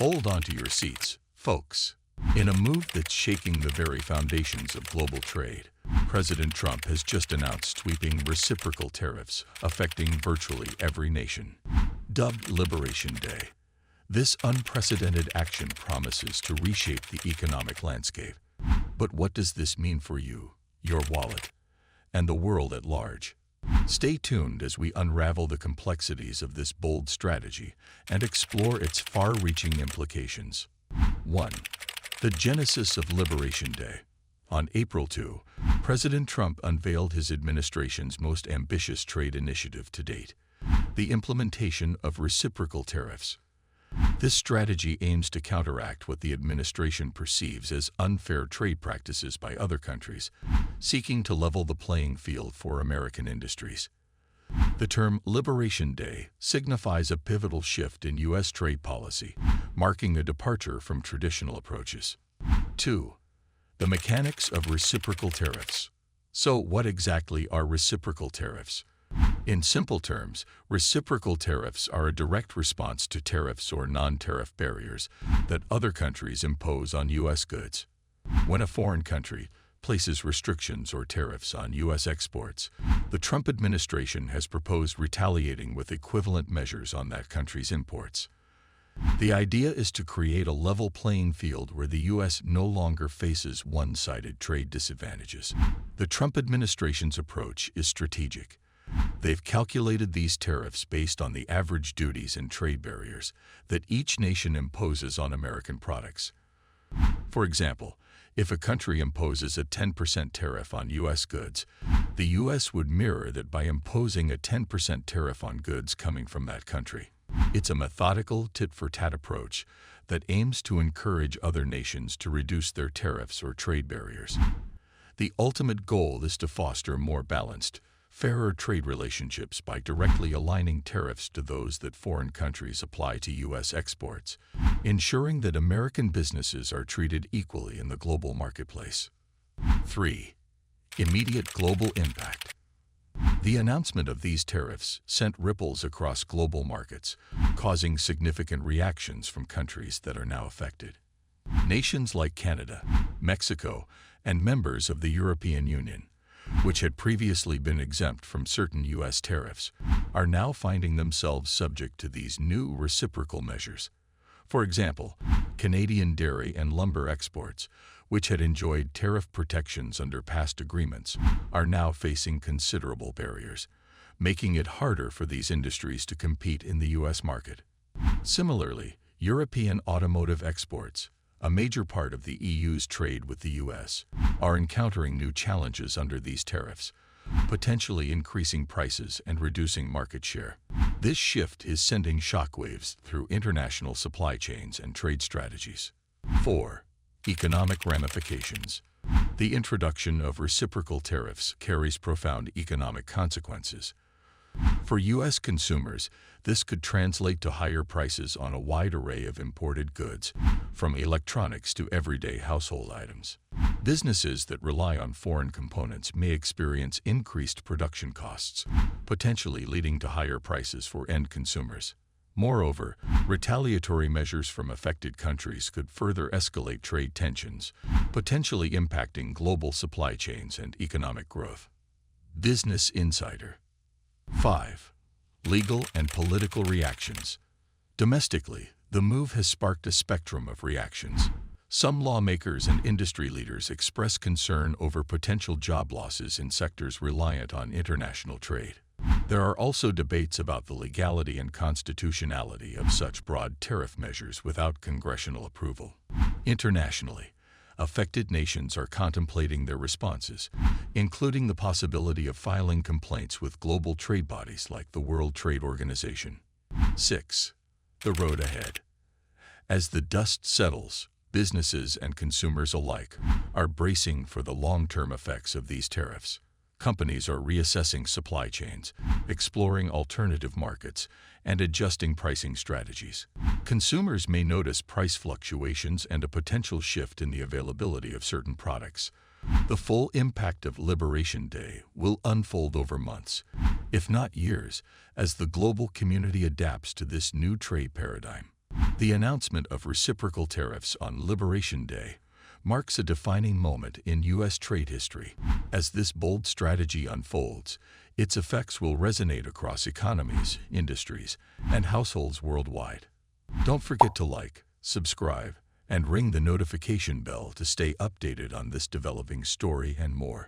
Hold onto your seats, folks. In a move that's shaking the very foundations of global trade, President Trump has just announced sweeping reciprocal tariffs affecting virtually every nation. Dubbed Liberation Day, this unprecedented action promises to reshape the economic landscape. But what does this mean for you, your wallet, and the world at large? Stay tuned as we unravel the complexities of this bold strategy and explore its far-reaching implications. 1. The genesis of Liberation Day. On April 2, President Trump unveiled his administration's most ambitious trade initiative to date, the implementation of reciprocal tariffs. This strategy aims to counteract what the administration perceives as unfair trade practices by other countries, seeking to level the playing field for American industries. The term Liberation Day signifies a pivotal shift in U.S. trade policy, marking a departure from traditional approaches. 2. The mechanics of reciprocal tariffs. So, what exactly are reciprocal tariffs? In simple terms, reciprocal tariffs are a direct response to tariffs or non-tariff barriers that other countries impose on U.S. goods. When a foreign country places restrictions or tariffs on U.S. exports, the Trump administration has proposed retaliating with equivalent measures on that country's imports. The idea is to create a level playing field where the U.S. no longer faces one-sided trade disadvantages. The Trump administration's approach is strategic. They've calculated these tariffs based on the average duties and trade barriers that each nation imposes on American products. For example, if a country imposes a 10% tariff on U.S. goods, the U.S. would mirror that by imposing a 10% tariff on goods coming from that country. It's a methodical, tit-for-tat approach that aims to encourage other nations to reduce their tariffs or trade barriers. The ultimate goal is to foster more balanced, fairer trade relationships by directly aligning tariffs to those that foreign countries apply to U.S. exports, ensuring that American businesses are treated equally in the global marketplace. 3. Immediate global impact. The announcement of these tariffs sent ripples across global markets, causing significant reactions from countries that are now affected. Nations like Canada, Mexico, and members of the European Union, which had previously been exempt from certain U.S. tariffs, are now finding themselves subject to these new reciprocal measures. For example, Canadian dairy and lumber exports, which had enjoyed tariff protections under past agreements, are now facing considerable barriers, making it harder for these industries to compete in the U.S. market. Similarly, European automotive exports, a major part of the EU's trade with the U.S., are encountering new challenges under these tariffs, potentially increasing prices and reducing market share. This shift is sending shockwaves through international supply chains and trade strategies. 4. Economic ramifications. The introduction of reciprocal tariffs carries profound economic consequences. For U.S. consumers, this could translate to higher prices on a wide array of imported goods, from electronics to everyday household items. Businesses that rely on foreign components may experience increased production costs, potentially leading to higher prices for end consumers. Moreover, retaliatory measures from affected countries could further escalate trade tensions, potentially impacting global supply chains and economic growth. Business Insider. 5. Legal and political reactions. Domestically, the move has sparked a spectrum of reactions. Some lawmakers and industry leaders express concern over potential job losses in sectors reliant on international trade. There are also debates about the legality and constitutionality of such broad tariff measures without congressional approval. Internationally, affected nations are contemplating their responses, including the possibility of filing complaints with global trade bodies like the World Trade Organization. 6. The road ahead. As the dust settles, businesses and consumers alike are bracing for the long-term effects of these tariffs. Companies are reassessing supply chains, exploring alternative markets, and adjusting pricing strategies. Consumers may notice price fluctuations and a potential shift in the availability of certain products. The full impact of Liberation Day will unfold over months, if not years, as the global community adapts to this new trade paradigm. The announcement of reciprocal tariffs on Liberation Day marks a defining moment in U.S. trade history. As this bold strategy unfolds, its effects will resonate across economies, industries, and households worldwide. Don't forget to like, subscribe, and ring the notification bell to stay updated on this developing story and more.